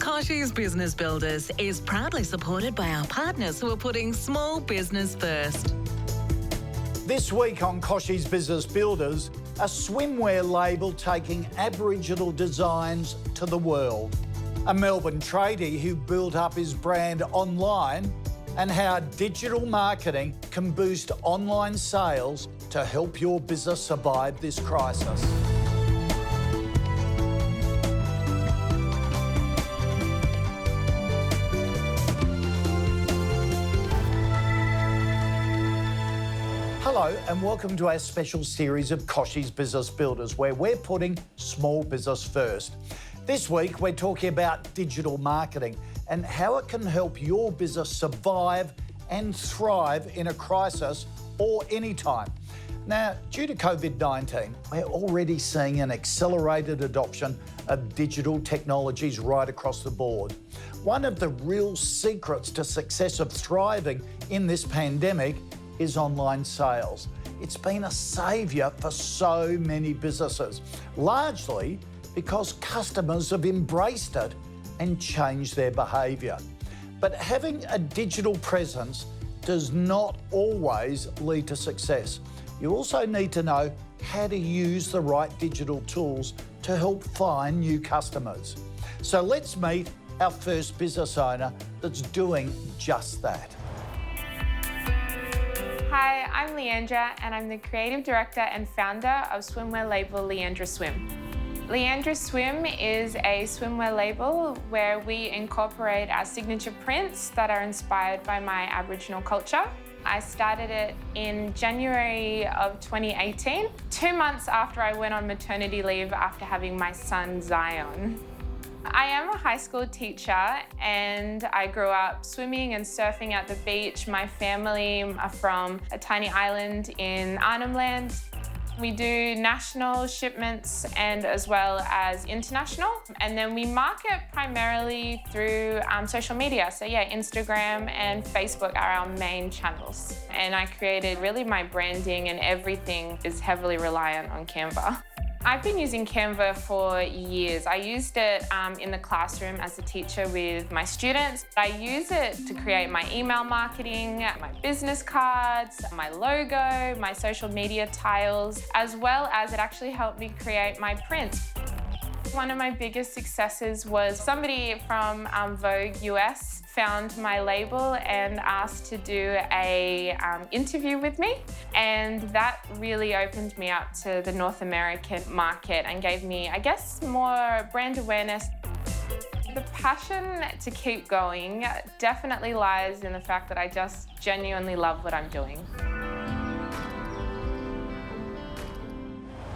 Kochie's Business Builders is proudly supported by our partners who are putting small business first. This week on Kochie's Business Builders, a swimwear label taking Aboriginal designs to the world. A Melbourne tradie who built up his brand online, and how digital marketing can boost online sales to help your business survive this crisis. Hello and welcome to our special series of Kochie's Business Builders, where we're putting small business first. This week we're talking about digital marketing and how it can help your business survive and thrive in a crisis or anytime. Now, due to COVID-19, we're already seeing an accelerated adoption of digital technologies right across the board. One of the real secrets to success of thriving in this pandemic is online sales. It's been a saviour for so many businesses, largely because customers have embraced it and changed their behaviour. But having a digital presence does not always lead to success. You also need to know how to use the right digital tools to help find new customers. So let's meet our first business owner that's doing just that. Hi, I'm Leandra and I'm the Creative Director and founder of swimwear label Leandra Swim. Leandra Swim is a swimwear label where we incorporate our signature prints that are inspired by my Aboriginal culture. I started it in January of 2018, 2 months after I went on maternity leave after having my son Zion. I am a high school teacher and I grew up swimming and surfing at the beach. My family are from a tiny island in Arnhem Land. We do national shipments and as well as international. And then we market primarily through social media. So yeah, Instagram and Facebook are our main channels. And I created really my branding and everything is heavily reliant on Canva. I've been using Canva for years. I used it in the classroom as a teacher with my students. I use it to create my email marketing, my business cards, my logo, my social media tiles, as well as it actually helped me create my prints. One of my biggest successes was somebody from Vogue US found my label and asked to do a interview with me, and that really opened me up to the North American market and gave me, I guess, more brand awareness. The passion to keep going definitely lies in the fact that I just genuinely love what I'm doing.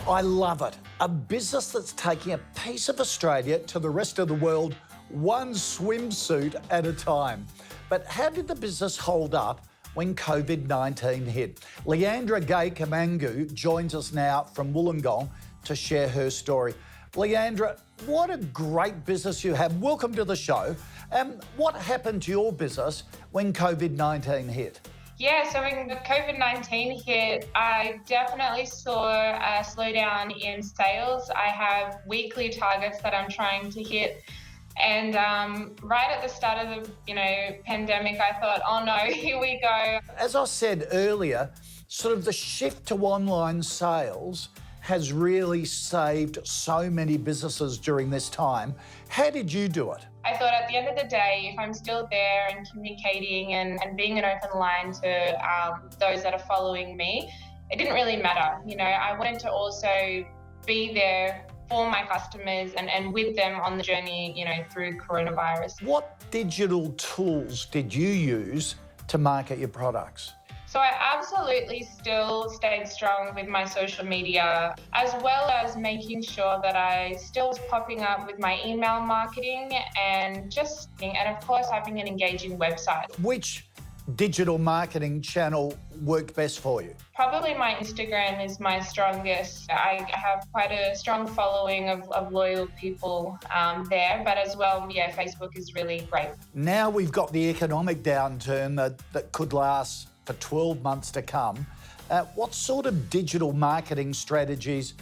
I love it. A business that's taking a piece of Australia to the rest of the world, one swimsuit at a time. But how did the business hold up when COVID-19 hit? Leandra Gay-Kamangu joins us now from Wollongong to share her story. Leandra, what a great business you have. Welcome to the show. What happened to your business when COVID-19 hit? Yeah, so when the COVID-19 hit, I definitely saw a slowdown in sales. I have weekly targets that I'm trying to hit. And right at the start of the pandemic, I thought, oh no, here we go. As I said earlier, sort of the shift to online sales has really saved so many businesses during this time. How did you do it? I thought at the end of the day, if I'm still there and communicating and being an open line to those that are following me, it didn't really matter. I wanted to also be there for my customers and with them on the journey, through coronavirus. What digital tools did you use to market your products? So I absolutely still stayed strong with my social media, as well as making sure that I still was popping up with my email marketing and of course having an engaging website. Which digital marketing channel worked best for you? Probably my Instagram is my strongest. I have quite a strong following of loyal people there, but as well, yeah, Facebook is really great. Now we've got the economic downturn that could last for 12 months to come. What sort of digital marketing strategies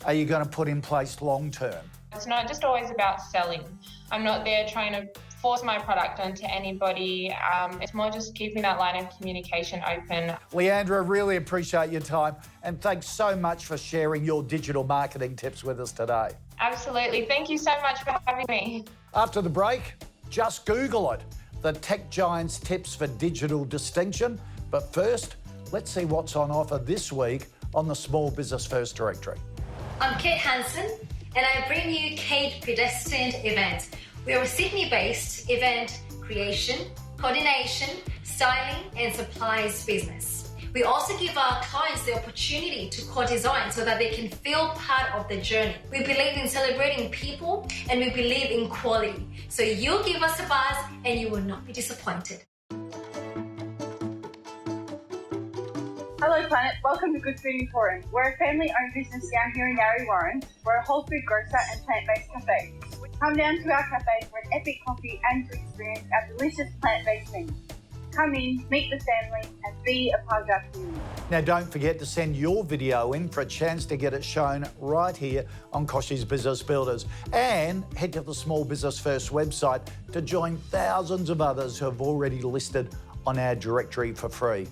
are you going to put in place long term? It's not just always about selling. I'm not there trying to force my product onto anybody. It's more just keeping that line of communication open. Leandra, really appreciate your time and thanks so much for sharing your digital marketing tips with us today. Absolutely. Thank you so much for having me. After the break, just Google it. The Tech Giants tips for digital distinction. But first, let's see what's on offer this week on the Small Business First directory. I'm Kate Hansen, and I bring you Kate Predestined Event. We are a Sydney-based event creation, coordination, styling, and supplies business. We also give our clients the opportunity to co-design so that they can feel part of the journey. We believe in celebrating people, and we believe in quality. So you give us a buzz, and you will not be disappointed. Hello Planet, welcome to Good Fooding Forum. We're a family-owned business down here in Yarra Warren. We're a whole food grocer and plant-based cafe. Come down to our cafe for an epic coffee and to experience our delicious plant-based menu. Come in, meet the family and be a part of our community. Now don't forget to send your video in for a chance to get it shown right here on Kochie's Business Builders, and head to the Small Business First website to join thousands of others who have already listed on our directory for free.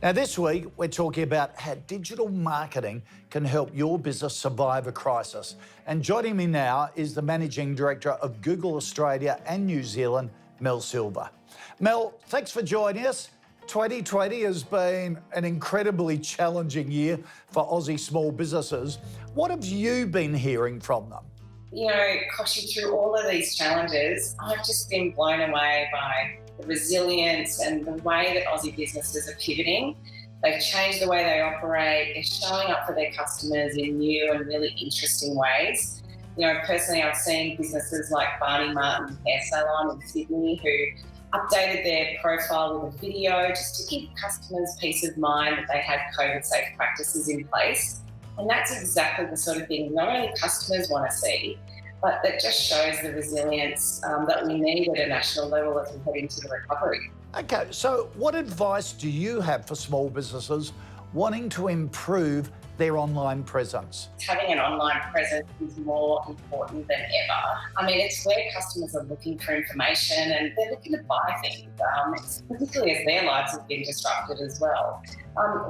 Now this week, we're talking about how digital marketing can help your business survive a crisis. And joining me now is the Managing Director of Google Australia and New Zealand, Mel Silver. Mel, thanks for joining us. 2020 has been an incredibly challenging year for Aussie small businesses. What have you been hearing from them? You know, Kochie, through all of these challenges, I've just been blown away by the resilience and the way that Aussie businesses are pivoting. They've changed the way they operate. They're showing up for their customers in new and really interesting ways. You know, personally, I've seen businesses like Barney Martin Hair Salon in Sydney who updated their profile with a video just to give customers peace of mind that they had COVID-safe practices in place. And that's exactly the sort of thing not only customers want to see, but that just shows the resilience that we need at a national level as we head into the recovery. Okay, so what advice do you have for small businesses wanting to improve their online presence? Having an online presence is more important than ever. I mean, it's where customers are looking for information and they're looking to buy things, particularly as their lives have been disrupted as well.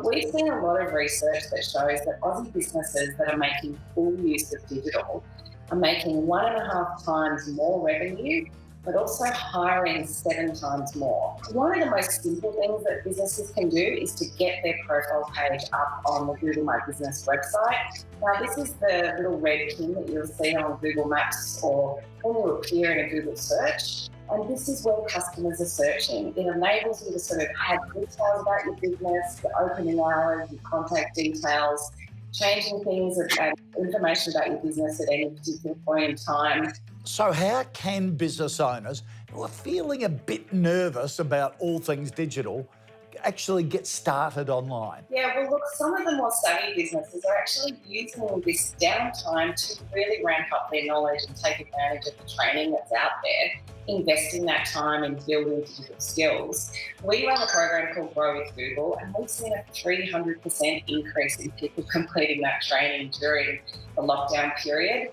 We've seen a lot of research that shows that Aussie businesses that are making full use of digital are making 1.5 times more revenue, but also hiring 7 times more. One of the most simple things that businesses can do is to get their profile page up on the Google My Business website. Now, this is the little red pin that you'll see on Google Maps or when you appear in a Google search. And this is where customers are searching. It enables you to sort of add details about your business, the opening hours, your contact details, changing things and information about your business at any particular point in time. So how can business owners who are feeling a bit nervous about all things digital actually get started online? Yeah, well, look, some of the more savvy businesses are actually using this downtime to really ramp up their knowledge and take advantage of the training that's out there, investing that time in building digital skills. We run a program called Grow with Google, and we've seen a 300% increase in people completing that training during the lockdown period.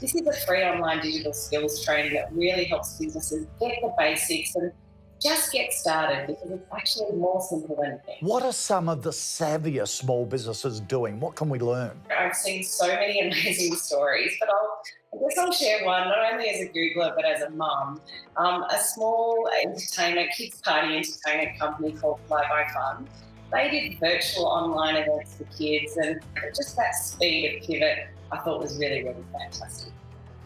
This is a free online digital skills training that really helps businesses get the basics and just get started, because it's actually more simple than anything. What are some of the savvier small businesses doing? What can we learn? I've seen so many amazing stories, but I guess I'll share one, not only as a Googler, but as a mum. A small kids party entertainment company called Fly by Fun. They did virtual online events for kids, and just that speed of pivot I thought was really, really fantastic.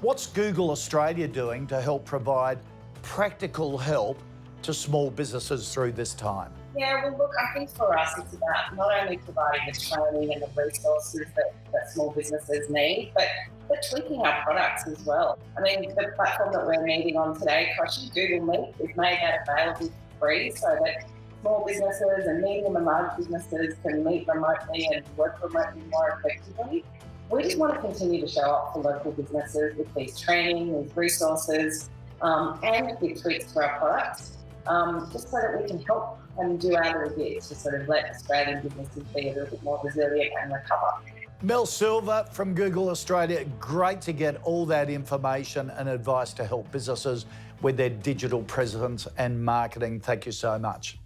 What's Google Australia doing to help provide practical help to small businesses through this time? Yeah, well, look, I think for us it's about not only providing the training and the resources that small businesses need, but tweaking our products as well. I mean, the platform that we're meeting on today, Kochie, Google Meet, we've made that available for free so that small businesses and medium and large businesses can meet remotely and work remotely more effectively. We just want to continue to show up for local businesses with these training, these resources, and big tweaks to our products, just so that we can help and do our little bit to sort of let Australian businesses be a little bit more resilient and recover. Mel Silver from Google Australia, great to get all that information and advice to help businesses with their digital presence and marketing. Thank you so much.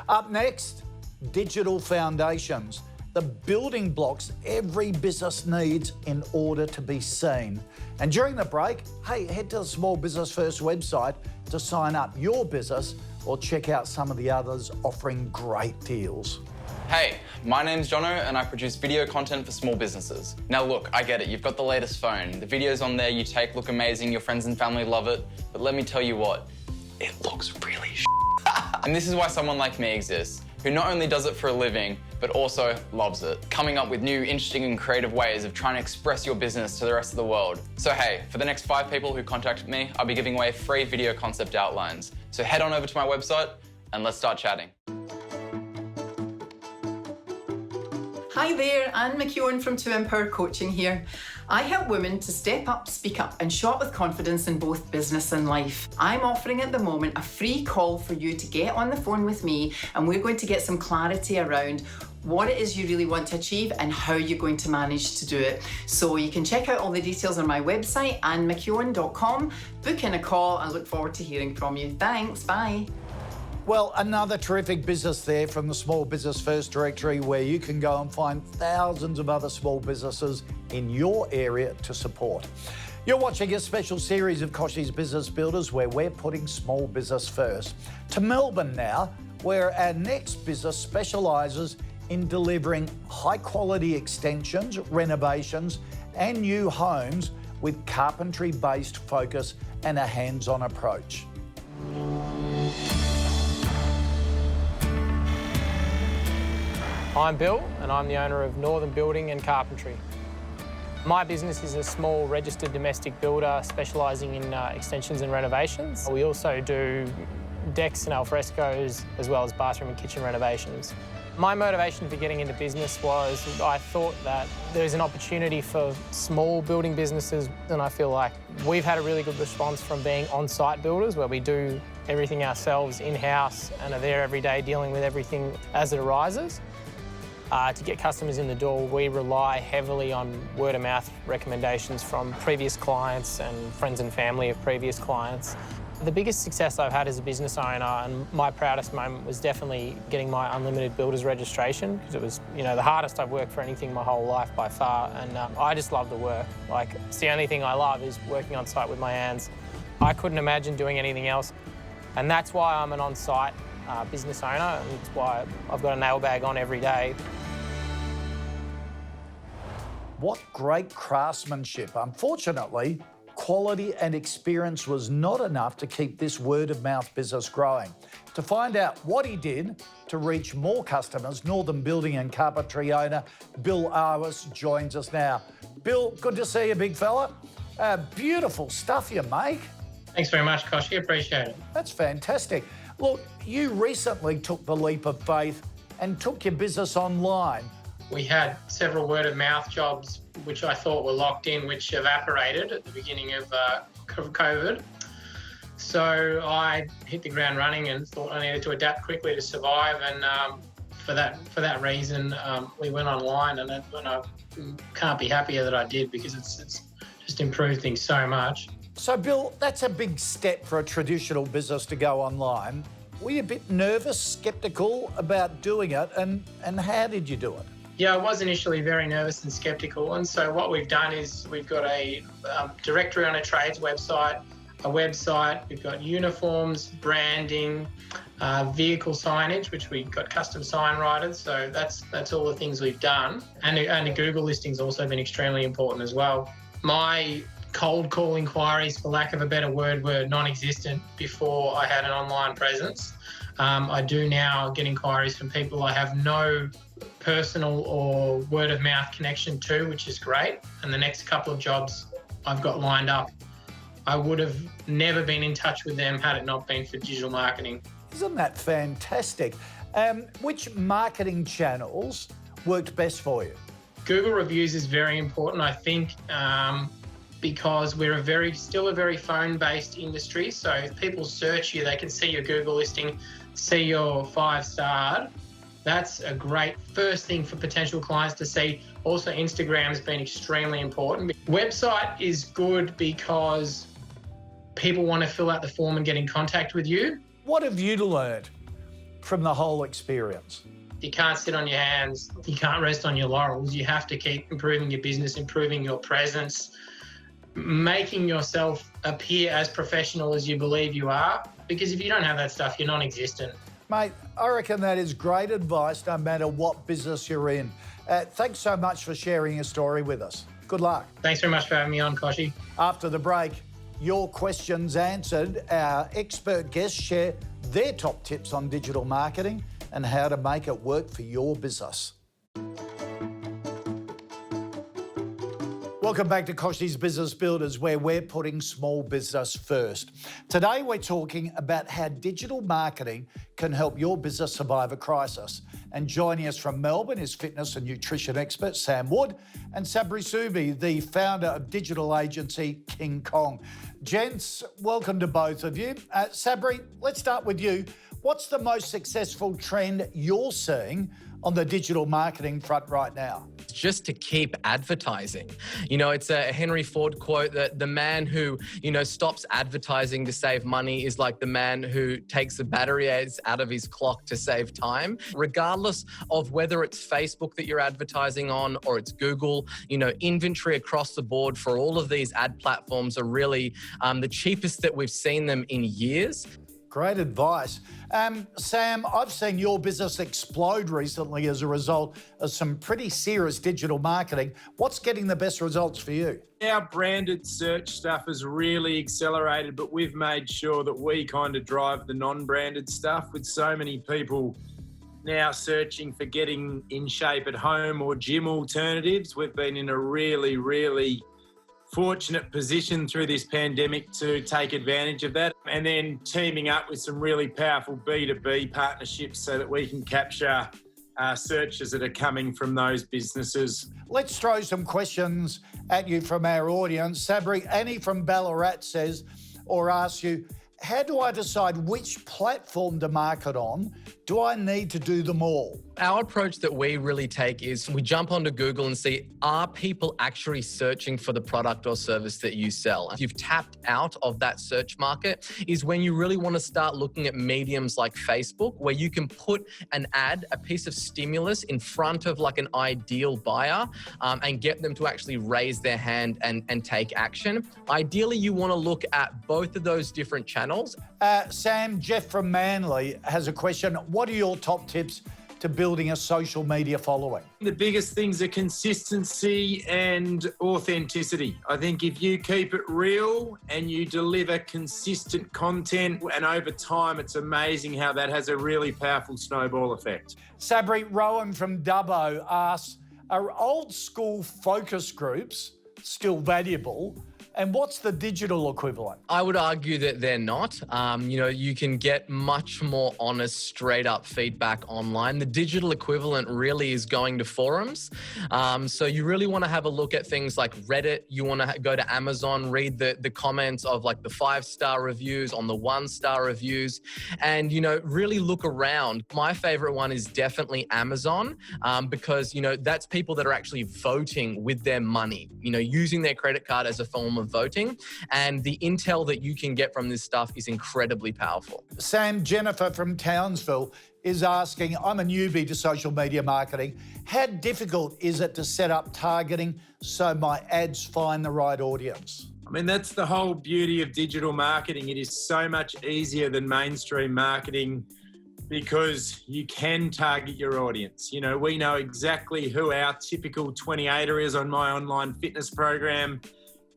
Up next, digital foundations, the building blocks every business needs in order to be seen. And during the break, hey, head to the Small Business First website to sign up your business or check out some of the others offering great deals. Hey, my name's Jono and I produce video content for small businesses. Now look, I get it, you've got the latest phone. The videos on there you take look amazing, your friends and family love it, but let me tell you what, it looks really And this is why someone like me exists, who not only does it for a living, but also loves it. Coming up with new, interesting and creative ways of trying to express your business to the rest of the world. So hey, for the next 5 people who contact me, I'll be giving away free video concept outlines. So head on over to my website and let's start chatting. Hi there, Anne McEwen from 2 Empower Coaching here. I help women to step up, speak up and show up with confidence in both business and life. I'm offering at the moment a free call for you to get on the phone with me and we're going to get some clarity around what it is you really want to achieve and how you're going to manage to do it. So you can check out all the details on my website, annmcewen.com. Book in a call. I look forward to hearing from you. Thanks, bye. Well, another terrific business there from the Small Business First directory where you can go and find thousands of other small businesses in your area to support. You're watching a special series of Kochie's Business Builders where we're putting small business first. To Melbourne now, where our next business specialises in delivering high-quality extensions, renovations and new homes with carpentry-based focus and a hands-on approach. I'm Bill and I'm the owner of Northern Building and Carpentry. My business is a small registered domestic builder specialising in extensions and renovations. We also do decks and alfrescos as well as bathroom and kitchen renovations. My motivation for getting into business was I thought that there's an opportunity for small building businesses and I feel like we've had a really good response from being on-site builders where we do everything ourselves in-house and are there every day dealing with everything as it arises. To get customers in the door, we rely heavily on word-of-mouth recommendations from previous clients and friends and family of previous clients. The biggest success I've had as a business owner and my proudest moment was definitely getting my unlimited builder's registration because it was, the hardest I've worked for anything my whole life by far and I just love the work. Like, it's the only thing I love is working on site with my hands. I couldn't imagine doing anything else and that's why I'm an on-site business owner and it's why I've got a nail bag on every day. What great craftsmanship. Unfortunately, quality and experience was not enough to keep this word-of-mouth business growing. To find out what he did to reach more customers, Northern Building and Carpentry owner Bill Arwis joins us now. Bill, good to see you, big fella. Beautiful stuff you make. Thanks very much, Kochie. Appreciate it. That's fantastic. Look, you recently took the leap of faith and took your business online. We had several word-of-mouth jobs which I thought were locked in, which evaporated at the beginning of COVID. So I hit the ground running and thought I needed to adapt quickly to survive. And for that reason, we went online, and I can't be happier that I did because it's just improved things so much. So, Bill, that's a big step for a traditional business to go online. Were you a bit nervous, sceptical about doing it, and how did you do it? Yeah, I was initially very nervous and sceptical, and so what we've done is we've got a directory on a trades website, we've got uniforms, branding, vehicle signage, which we've got custom sign writers, so that's all the things we've done. And the Google listing's also been extremely important as well. My cold call inquiries, for lack of a better word, were non-existent before I had an online presence. I do now get inquiries from people I have no personal or word-of-mouth connection to, which is great. And the next couple of jobs I've got lined up, I would have never been in touch with them had it not been for digital marketing. Isn't that fantastic? Which marketing channels worked best for you? Google reviews is very important, I think, because we're still a very phone-based industry. So if people search you, they can see your Google listing, see your 5-star, That's a great first thing for potential clients to see. Also, Instagram's been extremely important. Website is good because people want to fill out the form and get in contact with you. What have you learned from the whole experience? You can't sit on your hands. You can't rest on your laurels. You have to keep improving your business, improving your presence, making yourself appear as professional as you believe you are. Because if you don't have that stuff, you're non-existent. Mate, I reckon that is great advice no matter what business you're in. Thanks so much for sharing your story with us. Good luck. Thanks very much for having me on, Kochie. After the break, your questions answered. Our expert guests share their top tips on digital marketing and how to make it work for your business. Welcome back to Kochie's Business Builders, where we're putting small business first. Today, we're talking about how digital marketing can help your business survive a crisis. And joining us from Melbourne is fitness and nutrition expert Sam Wood and Sabri Subi, the founder of digital agency King Kong. Gents, welcome to both of you. Sabri, let's start with you. What's the most successful trend you're seeing on the digital marketing front right now? Just to keep advertising. You know, it's a Henry Ford quote that the man who, stops advertising to save money is like the man who takes the batteries out of his clock to save time. Regardless of whether it's Facebook that you're advertising on or it's Google, inventory across the board for all of these ad platforms are really the cheapest that we've seen them in years. Great advice. Sam, I've seen your business explode recently as a result of some pretty serious digital marketing. What's getting the best results for you? Our branded search stuff has really accelerated, but we've made sure that we kind of drive the non-branded stuff with so many people now searching for getting in shape at home or gym alternatives. We've been in a really, really fortunate position through this pandemic to take advantage of that, and then teaming up with some really powerful B2B partnerships so that we can capture searches that are coming from those businesses. Let's throw some questions at you from our audience. Sabri, Annie from Ballarat says, or asks you, how do I decide which platform to market on? Do I need to do them all? Our approach that we really take is we jump onto Google and see, are people actually searching for the product or service that you sell? If you've tapped out of that search market is when you really want to start looking at mediums like Facebook, where you can put an ad, a piece of stimulus in front of like an ideal buyer and get them to actually raise their hand and take action. Ideally, you want to look at both of those different channels. Sam, Jeff from Manly has a question. What are your top tips to building a social media following? The biggest things are consistency and authenticity. I think if you keep it real and you deliver consistent content, and over time, it's amazing how that has a really powerful snowball effect. Sabri, Rowan from Dubbo asks, are old school focus groups still valuable? And what's the digital equivalent? I would argue that they're not. You can get much more honest, straight up feedback online. The digital equivalent really is going to forums. So you really want to have a look at things like Reddit. You want to go to Amazon, read the comments of like the 5-star reviews, on the 1-star reviews, and, really look around. My favorite one is definitely Amazon because, that's people that are actually voting with their money, using their credit card as a form of voting, and the intel that you can get from this stuff is incredibly powerful. Sam, Jennifer from Townsville is asking, I'm a newbie to social media marketing. How difficult is it to set up targeting so my ads find the right audience? I mean, that's the whole beauty of digital marketing. It is so much easier than mainstream marketing because you can target your audience. We know exactly who our typical 28er is on my online fitness program.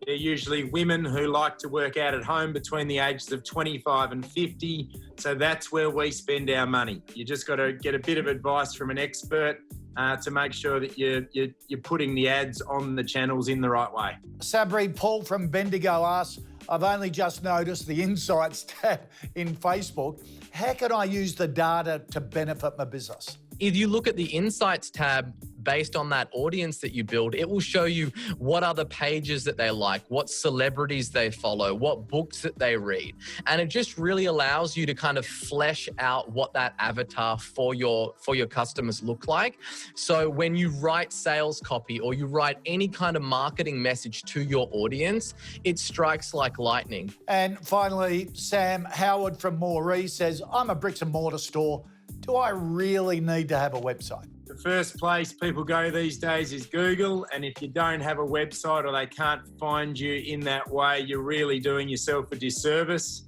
They're usually women who like to work out at home between the ages of 25 and 50. So that's where we spend our money. You just got to get a bit of advice from an expert to make sure that you're putting the ads on the channels in the right way. Sabri, Paul from Bendigo asks, I've only just noticed the Insights tab in Facebook. How can I use the data to benefit my business? If you look at the Insights tab, based on that audience that you build, it will show you what other pages that they like, what celebrities they follow, what books that they read. And it just really allows you to kind of flesh out what that avatar for your customers look like. So when you write sales copy or you write any kind of marketing message to your audience, it strikes like lightning. And finally, Sam Howard from Moree says, I'm a bricks and mortar store. Do I really need to have a website? The first place people go these days is Google, and if you don't have a website or they can't find you in that way, you're really doing yourself a disservice.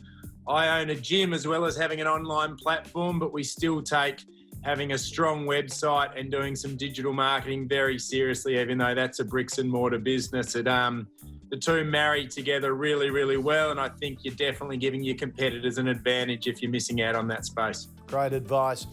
I own a gym as well as having an online platform, but we still take having a strong website and doing some digital marketing very seriously, even though that's a bricks and mortar business. The two marry together really, really well, and I think you're definitely giving your competitors an advantage if you're missing out on that space. Great advice.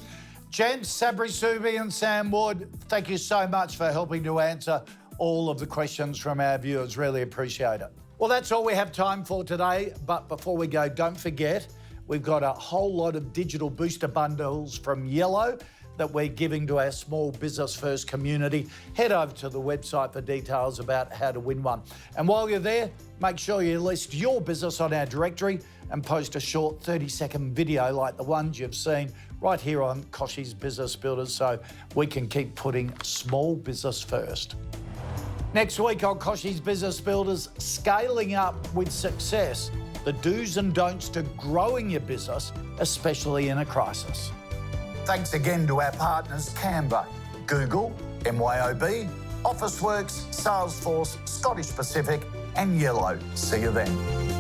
Gents, Sabri Subi and Sam Wood, thank you so much for helping to answer all of the questions from our viewers. Really appreciate it. Well, that's all we have time for today. But before we go, don't forget, we've got a whole lot of digital booster bundles from Yellow that we're giving to our small business first community. Head over to the website for details about how to win one. And while you're there, make sure you list your business on our directory and post a short 30-second video like the ones you've seen right here on Kochie's Business Builders so we can keep putting small business first. Next week on Kochie's Business Builders, scaling up with success, the do's and don'ts to growing your business, especially in a crisis. Thanks again to our partners Canva, Google, MYOB, Officeworks, Salesforce, Scottish Pacific and Yellow. See you then.